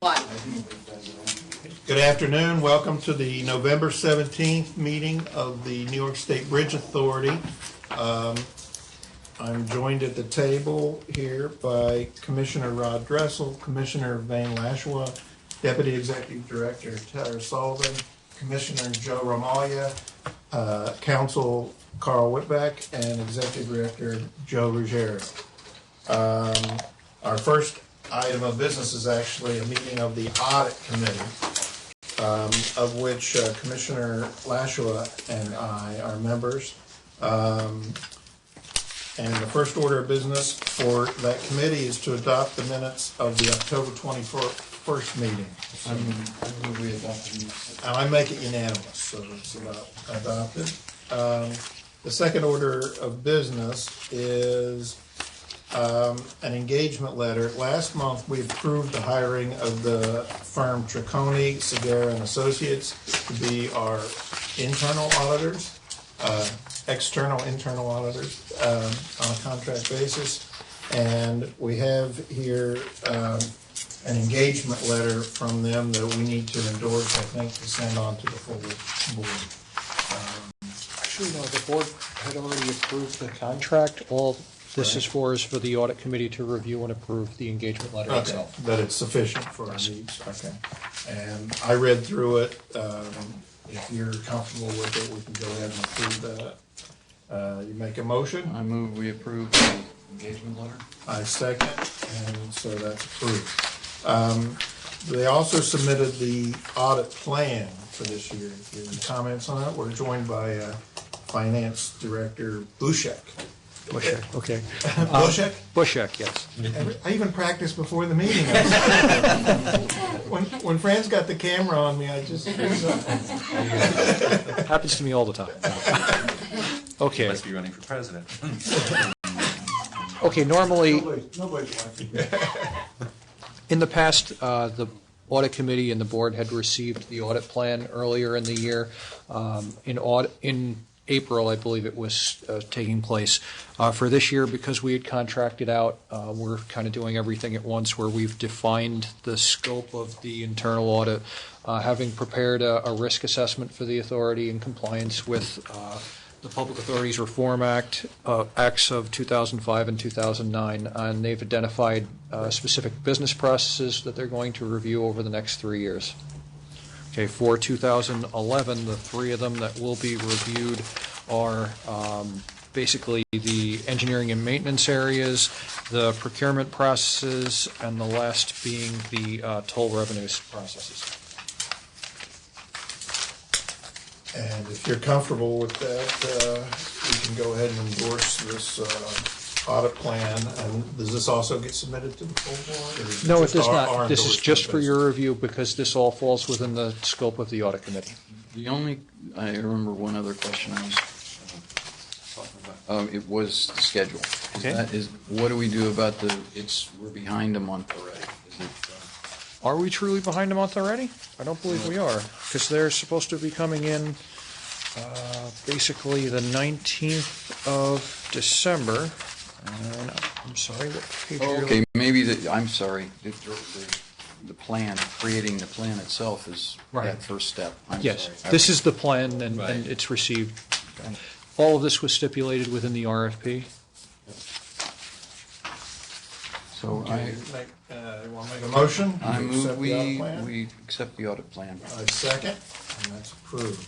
One. Good afternoon. Welcome to the November 17th meeting of the New York State Bridge Authority. I'm joined at the table here by Commissioner Rod Dressel, Commissioner Van Lashua, Deputy Executive Director Tyler Sullivan, Commissioner Joe Romalia, Counsel Carl Whitbeck, and Executive Director Joe Ruggiero. Our first item of business is actually a meeting of the Audit Committee, of which Commissioner Lashua and I are members. And the first order of business for that committee is to adopt the minutes of the October 21st meeting. And I make it unanimous, so it's adopted. The second order of business is an engagement letter. Last month, we approved the hiring of the firm Trecconi, Segura and Associates to be our internal auditors, internal auditors on a contract basis. And we have here an engagement letter from them that we need to endorse, I think, to send on to the full board. Actually, no, the board had already approved the contract. All this is for the audit committee to review and approve the engagement letter itself. That it's sufficient for our needs. Okay. And I read through it. If you're comfortable with it, we can go ahead and approve that. You make a motion? I move we approve the engagement letter. I second, and so that's approved. They also submitted the audit plan for this year. If you have any comments on it, we're joined by Finance Director Bushek. Bushek, okay. Bushek? Bushek, yes. I even practiced before the meeting. When Fran's got the camera on me, I just... Happens to me all the time. Okay. Must be running for president. Okay, normally, Nobody's watching. in the past, the audit committee and the board had received the audit plan earlier in the year. In April, I believe it was taking place. For this year, because we had contracted out, we're kind of doing everything at once where we've defined the scope of the internal audit, having prepared a risk assessment for the authority in compliance with the Public Authorities Reform Act, Acts of 2005 and 2009, and they've identified specific business processes that they're going to review over the next 3 years. Okay, for 2011, the three of them that will be reviewed are basically the engineering and maintenance areas, the procurement processes, and the last being the toll revenues processes. And if you're comfortable with that, we can go ahead and endorse this audit plan. And does this also get submitted to the full board? No, it does not. This is just for your review because this all falls within the scope of the audit committee. I remember one other question I was talking about. It was the schedule. Okay. What do we do about we're behind a month already? Are we truly behind a month already? I don't believe we are, because they're supposed to be coming in basically the 19th of December. And I'm sorry, what page are you Okay, maybe I'm sorry. The plan, creating the plan itself is that first step. Yes, sorry. this is the plan, and it's received. All of this was stipulated within the RFP. So You want to make a motion? I move we we accept the audit plan. I second, and that's approved.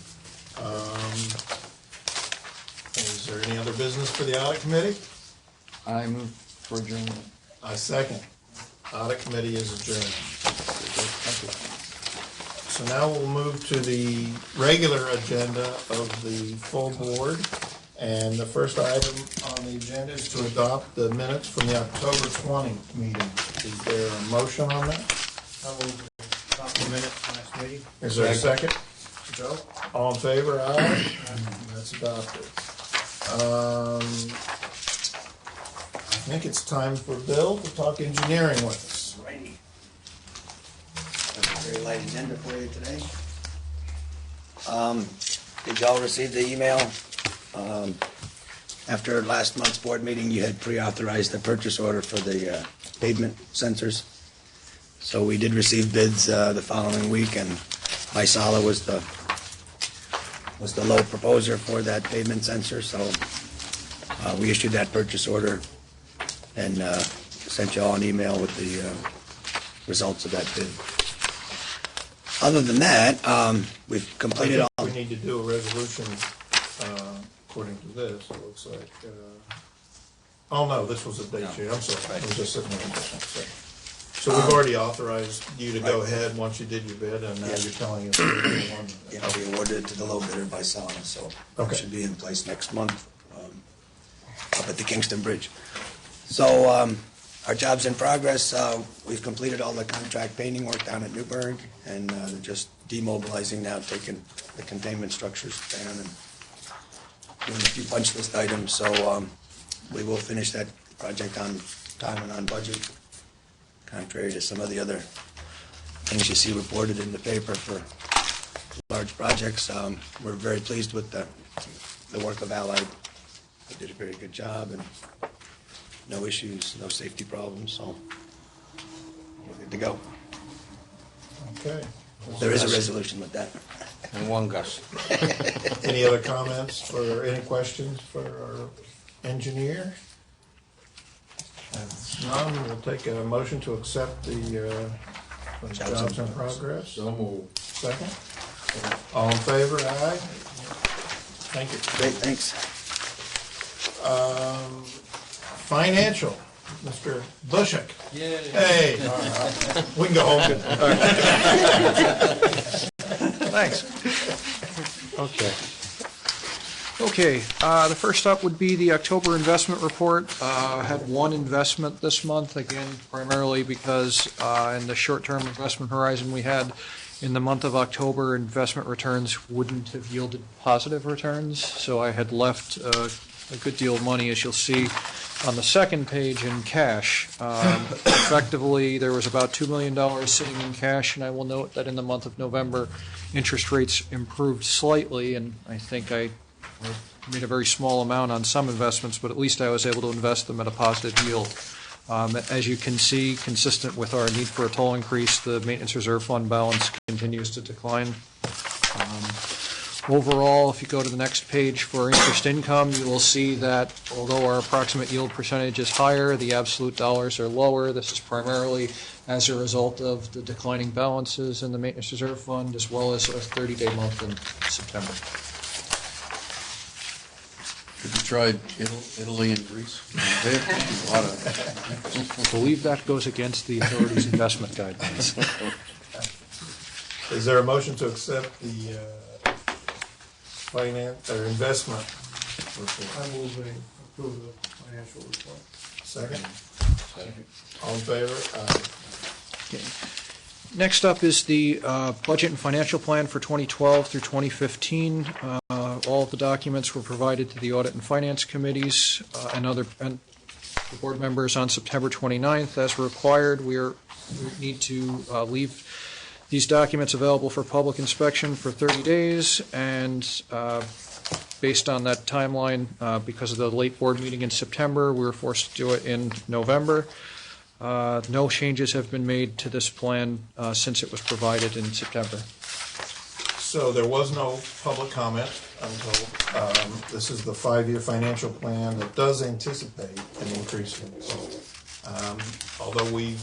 Is there any other business for the audit committee? I move for adjournment. I second. Audit committee is adjourned. So now we'll move to the regular agenda of the full board. And the first item on the agenda is to adopt the minutes from the October 20 meeting. Is there a motion on that? I will adopt the minutes from last meeting. Is there a second? Joe? All in favor? Aye. That's adopted. I think it's time for Bill to talk engineering with us. Righty. Have a very light agenda for you today. Did y'all receive the email? After last month's board meeting, you had pre-authorized the purchase order for the pavement sensors. So we did receive bids the following week, and NYSBA was the low proposer for that pavement sensor. So we issued that purchase order and sent you all an email with the results of that bid. Other than that, we've completed all. We need to do a resolution according to this. It looks like. Oh no, this was a date sheet. I'm sorry. It was just sitting there. So we've already authorized you to go ahead once you did your bid, and now you're telling us. Yeah, we awarded it to the low bidder by selling it, so Okay. it should be in place next month up at the Kingston Bridge. So our job's in progress. We've completed all the contract painting work down at Newburgh, and they're just demobilizing now, taking the containment structures down and doing a few punch list items. So we will finish that project on time and on budget, contrary to some of the other things you see reported in the paper for large projects. We're very pleased with the work of Allied. They did a very good job, and no issues, no safety problems, so we're good to go. Okay. There is a resolution with that. And one Gus. Any other comments or any questions for our engineer? If none, we'll take a motion to accept the jobs in progress. So moved. Second. All in favor? Aye. Thank you. Great, thanks. Financial, Mr. Bushek. Hey, we can go home. Thanks. Okay, the first up would be the October investment report. Had one investment this month, again, primarily because in the short-term investment horizon we had in the month of October, investment returns wouldn't have yielded positive returns, so I had left a good deal of money, as you'll see on the second page, in cash. Effectively, there was about $2 million sitting in cash, and I will note that in the month of November, interest rates improved slightly, and I think I made a very small amount on some investments, but at least I was able to invest them at a positive yield. As you can see, consistent with our need for a toll increase, the maintenance reserve fund balance continues to decline. Overall, if you go to the next page for interest income, you will see that although our approximate yield percentage is higher, the absolute dollars are lower. This is primarily as a result of the declining balances in the maintenance reserve fund, as well as a 30-day month in September. Have you tried Italy and Greece? They have a lot of. I believe that goes against the authority's investment guidelines. Is there a motion to accept the finance or investment report? I move we approve the financial report. Second? All in favor? Okay. Next up is the budget and financial plan for 2012 through 2015. All of the documents were provided to the Audit and Finance Committees and the board members on September 29th. As required, we need to leave these documents available for public inspection for 30 days, and based on that timeline, because of the late board meeting in September, we were forced to do it in November. No changes have been made to this plan since it was provided in September. So there was no public comment until this is the 5-year financial plan that does anticipate an increase in although we've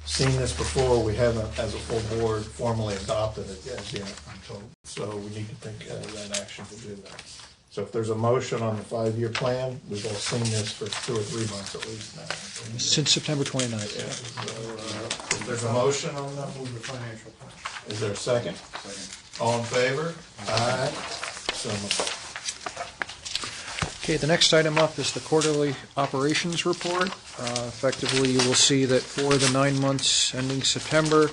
seen this before, we haven't, as a full board, formally adopted it as yet. So we need to take that action to do that. So if there's a motion on the 5-year plan, we've all seen this for 2 or 3 months at least now. Since September 29th. Yeah. So if there's a motion on that, Move the financial plan. is there a second? All in favor? Aye. So moved. Okay, the next item up is the quarterly operations report. Effectively, you will see that for the 9 months ending September,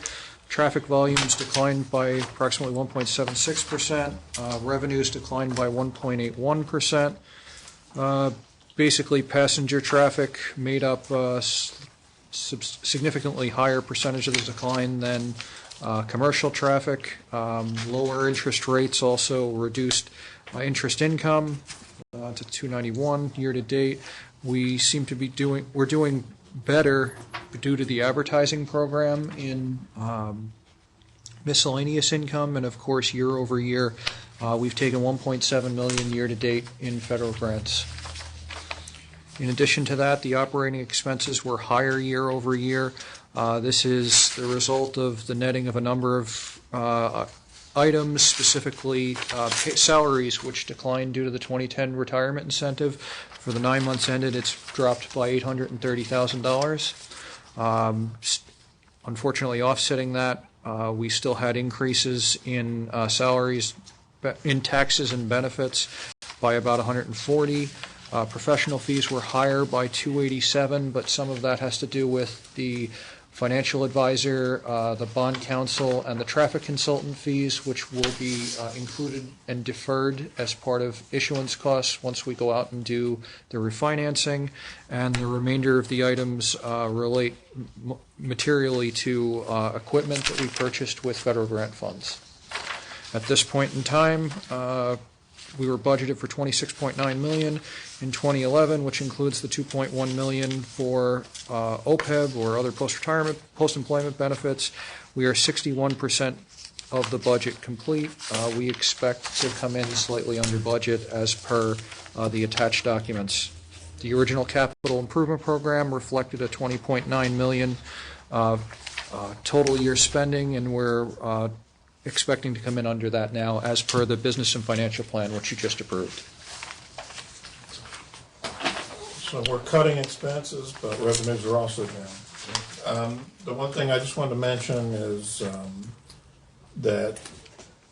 traffic volumes declined by approximately 1.76%. Revenues declined by 1.81%. Basically, passenger traffic made up a significantly higher percentage of the decline than commercial traffic. Lower interest rates also reduced interest income to $291 year to date. We seem to be we're doing better due to the advertising program in miscellaneous income, and of course, year over year, we've taken $1.7 million year to date in federal grants. In addition to that, the operating expenses were higher year over year. This is the result of the netting of a number of items, specifically salaries, which declined due to the 2010 retirement incentive. For the 9 months ended, it's dropped by $830,000. Unfortunately, offsetting that, we still had increases in salaries, in taxes and benefits by about 140. Professional fees were higher by 287, but some of that has to do with the financial advisor, the bond counsel, and the traffic consultant fees, which will be included and deferred as part of issuance costs once we go out and do the refinancing. And the remainder of the items relate materially to equipment that we purchased with federal grant funds. At this point in time, we were budgeted for $26.9 million in 2011, which includes the $2.1 million for OPEB or other post-employment benefits. We are 61% of the budget complete. We expect to come in slightly under budget as per the attached documents. The original capital improvement program reflected a $20.9 million total year spending, and we're expecting to come in under that now as per the business and financial plan, which you just approved. So we're cutting expenses, but revenues are also down. The one thing I just wanted to mention is that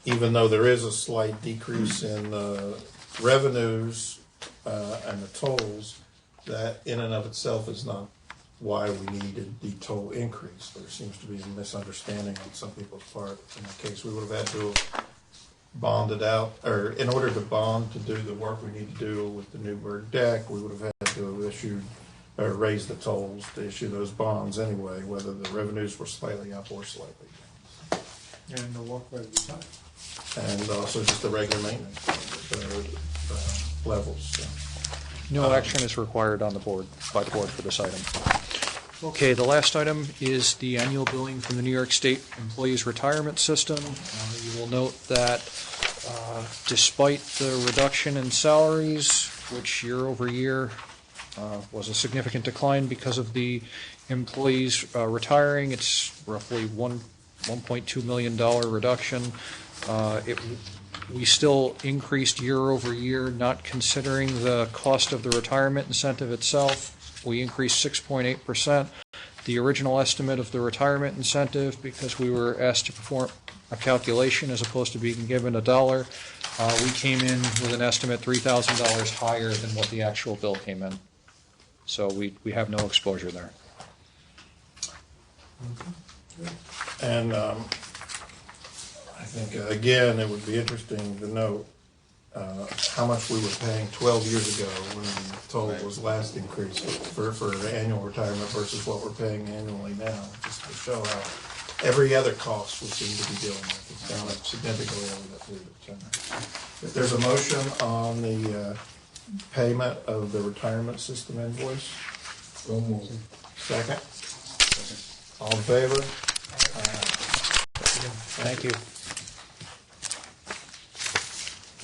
even though there is a slight decrease in the revenues and the tolls, that in and of itself is not why we needed the toll increase. There seems to be a misunderstanding on some people's part. In that case, we would have had to have bonded out, or in order to bond to do the work we need to do with the Newburgh deck, we would have had to have issued or raised the tolls to issue those bonds anyway, whether the revenues were slightly up or slightly down. And the walkway design. And also just the regular maintenance levels. So. No action is required on the board, by the board for this item. Okay, the last item is the annual billing from the New York State Employees Retirement System. You will note that despite the reduction in salaries, which year over year was a significant decline because of the employees retiring, it's roughly $1.2 million reduction. We still increased year over year, not considering the cost of the retirement incentive itself. We increased 6.8%. The original estimate of the retirement incentive, because we were asked to perform a calculation as opposed to being given $1, we came in with an estimate $3,000 higher than what the actual bill came in. So we have no exposure there. And I think, again, it would be interesting to note how much we were paying 12 years ago when the toll was last increased for annual retirement versus what we're paying annually now, just to show how every other cost we seem to be dealing with. It's down significantly over that period of time. If there's a motion on the payment of the retirement system invoice. So moved. Second? All in favor? Thank you.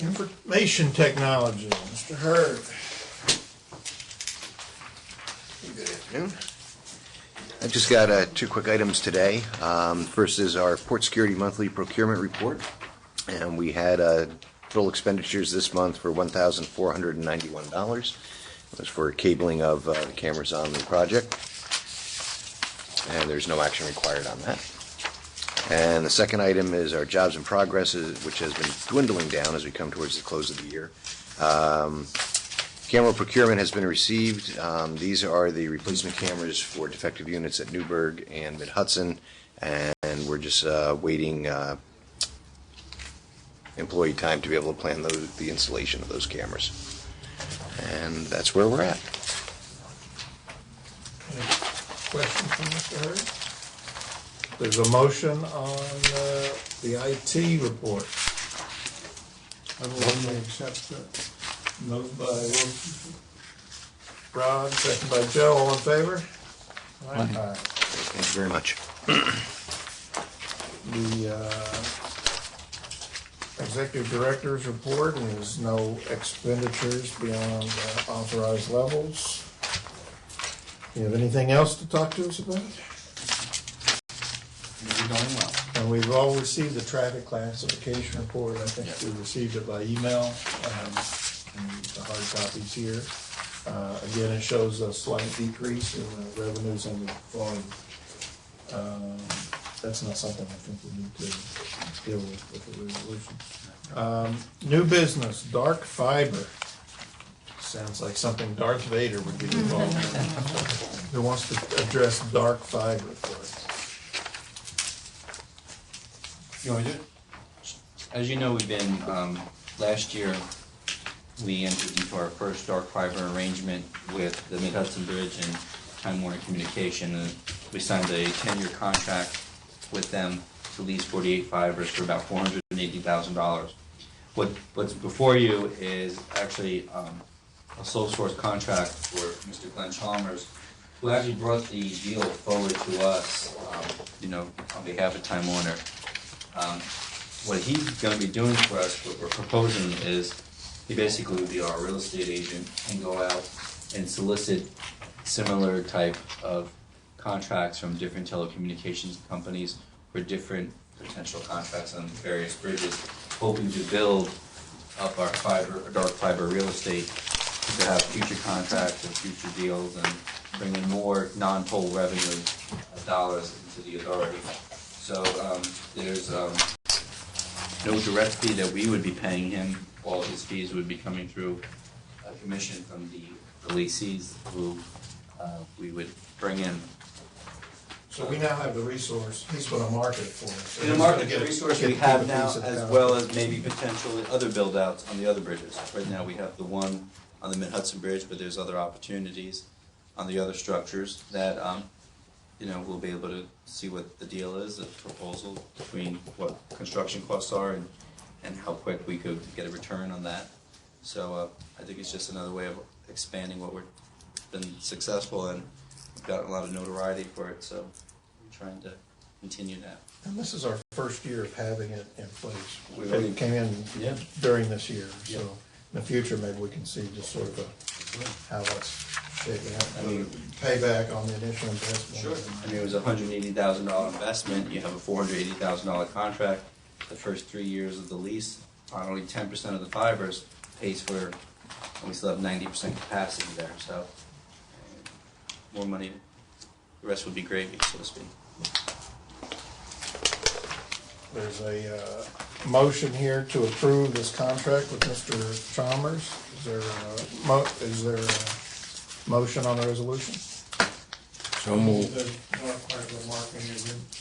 Information technology, Mr. Hurd. Good afternoon. I just got two quick items today. First is our Port Security Monthly Procurement Report, and we had total expenditures this month for $1,491. It was for cabling of the cameras on the project, and there's no action required on that. And the second item is our jobs in progress, which has been dwindling down as we come towards the close of the year. Camera procurement has been received. These are the replacement cameras for defective units at Newburgh and Mid-Hudson, and we're just waiting employee time to be able to plan the installation of those cameras. And that's where we're at. Any questions from Mr. Hurd? There's a motion on the IT report. I will accept that. Moved by Ron, second by Joe. All in favor? Aye. Thank you very much. The executive director's report is no expenditures beyond authorized levels. You have anything else to talk to us about? You're going well. And we've all received the traffic classification report. I think we received it by email. And the hard copy's here. Again, it shows a slight decrease in the revenues and the volume. That's not something I think we need to deal with the resolution. New business, dark fiber. Sounds like something Darth Vader would get involved in. Who wants to address dark fiber for us? You want me to do it? As you know, we've been, last year, we entered into our first dark fiber arrangement with the Mid-Hudson Bridge and Time Warner Communication. And we signed a 10-year contract with them to lease 48 fibers for about $480,000. What's before you is actually a sole source contract for Mr. Glenn Chalmers, who actually brought the deal forward to us, on behalf of Time Warner. What he's going to be doing for us, what we're proposing is, he basically would be our real estate agent and go out and solicit similar type of contracts from different telecommunications companies for different potential contracts on various bridges, hoping to build up our dark fiber real estate to have future contracts and future deals and bring in more non-toll revenue dollars into the authority. So there's no direct fee that we would be paying him. All his fees would be coming through a commission from the lessees who we would bring in. So we now have the resource, he's gonna market it for us. In the market, the resource we have now, piece of as town. well as maybe potentially other build-outs on the other bridges. Right now, we have the one on the Mid-Hudson Bridge, but there's other opportunities on the other structures that, we'll be able to see what the deal is, the proposal between what construction costs are and how quick we could get a return on that. So I think it's just another way of expanding what we've been successful and we've got a lot of notoriety for it, so we're trying to continue that. And this is our first year of having it in place. We already- It came in Yeah. during this year, so Yeah. in the future, maybe we can see just sort of how that's shaping up. I mean- Payback on the initial investment. I mean, it was a $180,000 investment, you have a $480,000 contract. The first 3 years of the lease, on only 10% of the fibers pays for, and we still have 90% capacity there, so more money, the rest would be gravy, so to speak. There's a motion here to approve this contract with Mr. Chalmers. Is there a motion on the resolution? So moved. The North Fiber marketing agreement.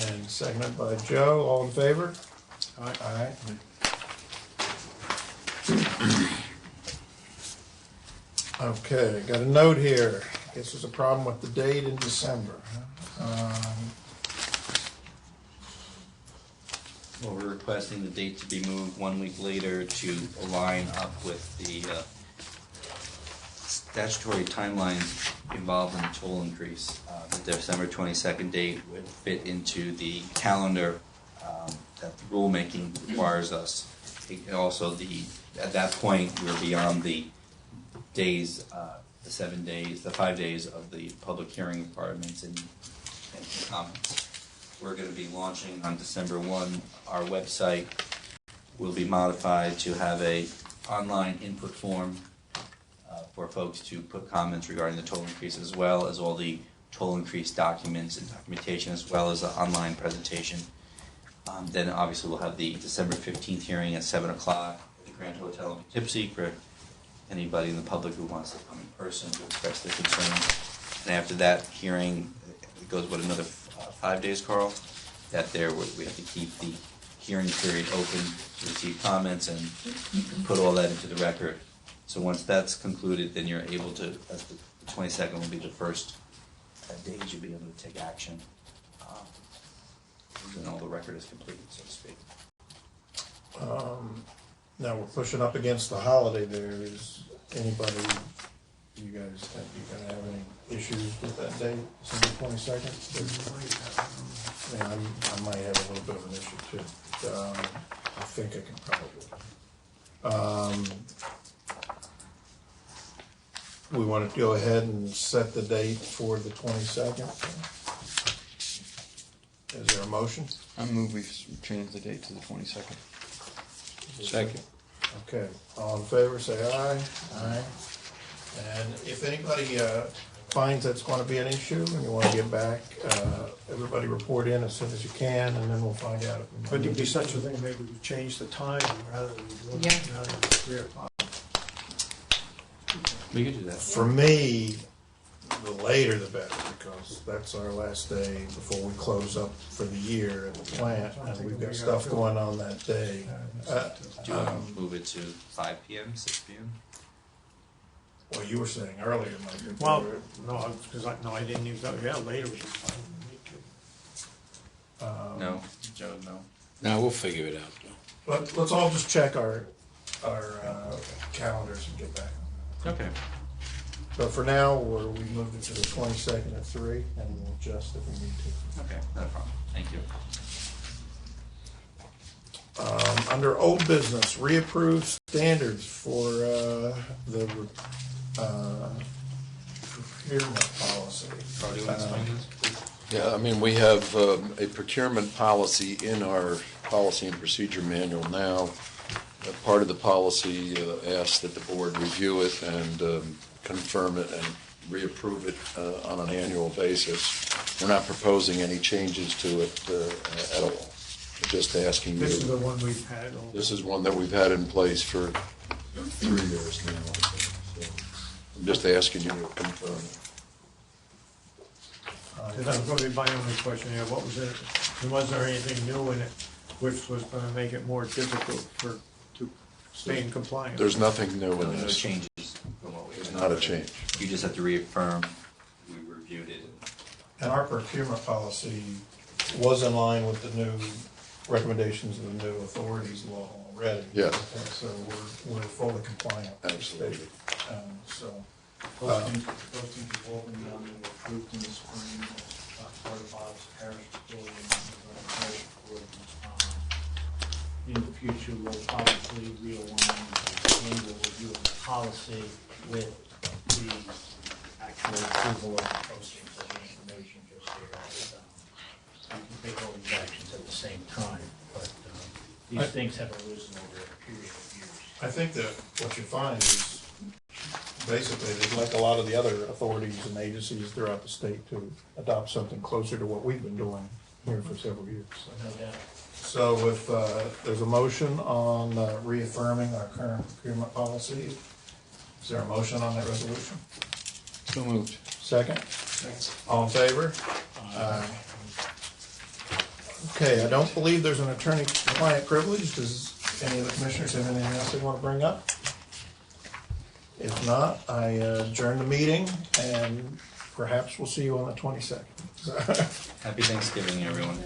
And seconded by Joe. All in favor? Aye. Okay, got a note here. Guess there's a problem with the date in December. Well, we're requesting the date to be moved 1 week later to align up with the statutory timelines involved in the toll increase. The December 22nd date would fit into the calendar that the rulemaking requires us. Also, at that point, we're beyond the days, the 7 days, the 5 days of the public hearing requirements and comments. We're going to be launching on December 1. Our website will be modified to have a online input form for folks to put comments regarding the toll increase, as well as all the toll increase documents and documentation, as well as the online presentation. Then obviously we'll have the December 15th hearing at 7 o'clock at the Grand Hotel in Poughkeepsie for anybody in the public who wants to come in person to express their concerns. And after that hearing, it goes with another 5 days, Carl, that we have to keep the hearing period open to receive comments and put all that into the record. So once that's concluded, then you're able to, the 22nd will be the first day you'll be able to take action. When all the record is completed, so to speak. Now we're pushing up against the holiday there. Is anybody You guys think you're gonna have any issues with that date, December 22nd? Yeah, I might have a little bit of an issue too. I think I can probably. We want to go ahead and set the date for the 22nd. Is there a motion? I move we change the date to the 22nd. Second. Okay, all in favor, say aye. Aye. And if anybody finds that's going to be an issue and you want to get back, everybody report in as soon as you can, and then we'll find out. Could there be such a thing, maybe we change the time rather than doing it rather than 3 o'clock? We could do that. For me, the later the better, because that's our last day before we close up for the year at the plant, and we've got stuff going on that day. Do you want to move it to 5 p.m., 6 p.m.? Well, you were saying earlier, Mike. Well, no, because I didn't use that, yeah, later would be fine with me too. No, Joe, no. No, we'll figure it out. Let's all just check our calendars and get back. Okay. But for now, we moved it to the 22nd at 3, and we'll adjust if we need to. Okay, not a problem. Thank you. Under old business, reapprove standards for the procurement policy. Carl, do you want to explain this, please? Yeah, I mean, we have a procurement policy in our policy and procedure manual now. Part of the policy asks that the board review it and confirm it and reapprove it on an annual basis. We're not proposing any changes to it at all. We're just asking you. This is the one we've had. This is one that we've had in place for 3 years now. So I'm just asking you to confirm it. That was going to be my only question here. What was it? Was there anything new in it which was going to make it more difficult to stay in compliance? There's nothing new No, in no this. changes from what we There's had. not a change. You just have to reaffirm, we reviewed it. And our procurement policy was in line with the new recommendations of the new authorities law already. Yes. Okay, so we're fully compliant. with the Absolutely. state. So, Those things have all been done and were approved in the spring as part of Bob's parish report and parish report. In the future, we'll probably realign the annual review of the policy with the actual approval of the postings of the information just here. You can take all these actions at the same time, but these things have arisen over a period of years. I think that what you find is basically, they'd like a lot of the other authorities and agencies throughout the state to adopt something closer to what we've been doing here for several years. No doubt. So if there's a motion on reaffirming our current procurement policy, is there a motion on that resolution? So moved. Second? All in favor? Aye. Okay, I don't believe there's an attorney-client privilege. Does any of the commissioners have anything else they want to bring up? If not, I adjourn the meeting, and perhaps we'll see you on the 22nd. Happy Thanksgiving, everyone.